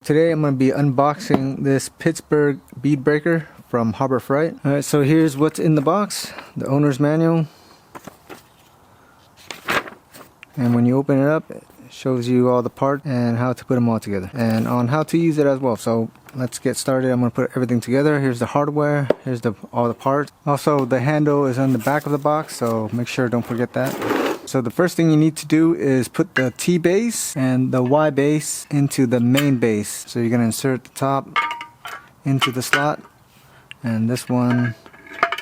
Today I'm going to be unboxing this Pittsburgh Bead Breaker from Harbor Freight. Alright, so here's what's in the box. The owner's manual. And when you open it up, it shows you all the parts and how to put them all together. And on how to use it as well. So let's get started. I'm going to put everything together. Here's the hardware. Here's all the parts. Also, the handle is on the back of the box, so make sure don't forget that. So the first thing you need to do is put the T base and the Y base into the main base. So you're going to insert the top into the slot and this one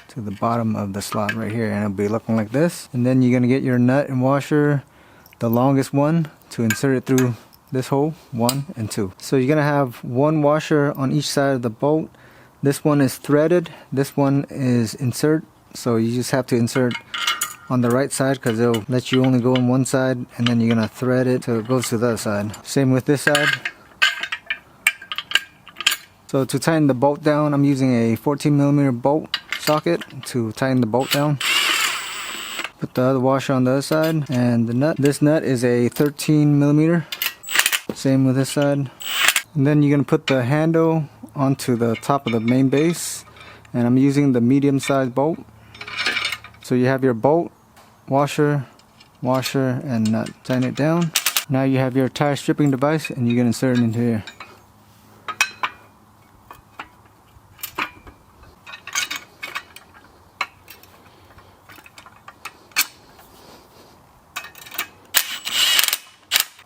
to the bottom of the slot right here, and it'll be looking like this. And then you're going to get your nut and washer, the longest one, to insert it through this hole, 1 and 2. So you're going to have one washer on each side of the bolt. This one is threaded, this one is insert, so you just have to insert on the right side because it'll let you only go on one side, and then you're gonna thread it till it goes to the other side. Same with this side. So to tighten the bolt down, I'm using a 14mm bolt socket to tighten the bolt down. Put the other washer on the other side, and the nut. This nut is a 13mm. Same with this side. And then you're gonna put the handle onto the top of the main base, and I'm using the medium-sized bolt. So you have your bolt, washer, and nut. Tighten it down. Now you have your tire stripping device, and you're going to insert it into here.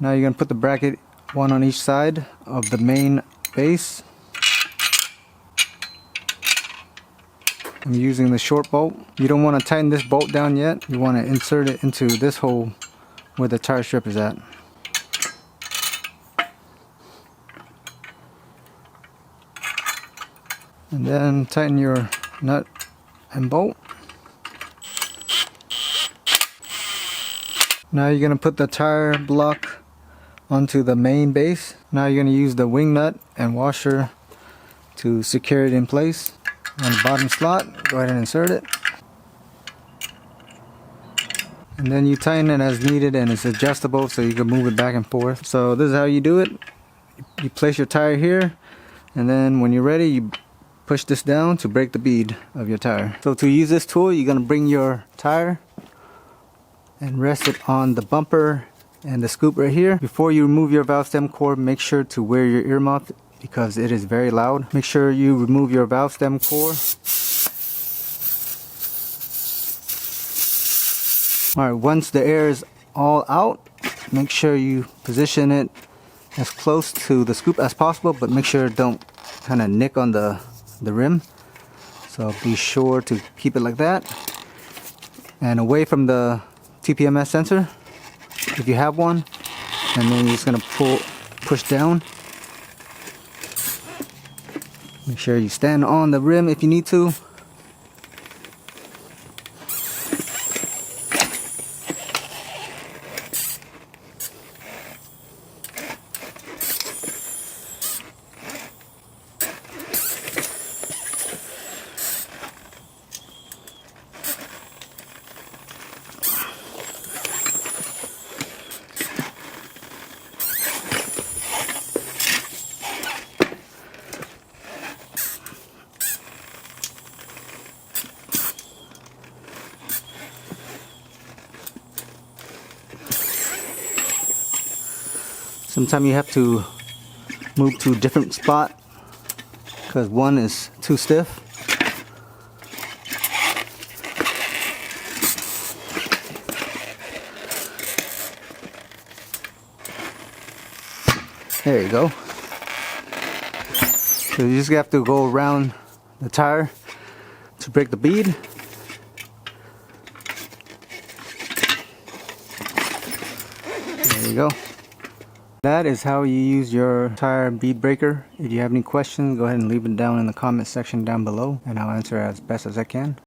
Now you're going to put the bracket, one on each side of the main base. I'm using the short bolt. You don't want to tighten this bolt down yet. You want to insert it into this hole where the tire strip is at. And then tighten your nut and bolt. Now you're going to put the tire block onto the main base. Now you're going to use the wing nut and washer to secure it in place. On the bottom slot, go ahead and insert it. And then you tighten it as needed, and it's adjustable so you can move it back and forth. So this is how you do it. You place your tire here, and then when you're ready, you push this down to break the bead of your tire. So to use this tool, you're going to bring your tire and rest it on the bumper and the scoop right here. Before you remove your valve stem cord, make sure to wear your earmuff because it is very loud. Make sure you remove your valve stem core. Alright, once the air is all out, make sure you position it as close to the scoop as possible, but make sure it don't kind of nick on the rim. So be sure to keep it like that. And away from the TPMS sensor, if you have one, and then you're just going to push down. Make sure you stand on the rim if you need to. Sometimes you have to move to a different spot because one is too stiff. There you go. So you just have to go around the tire to break the bead. There you go. That is how you use your tire bead breaker. If you have any questions, go ahead and leave it down in the comment section down below, and I'll answer as best as I can.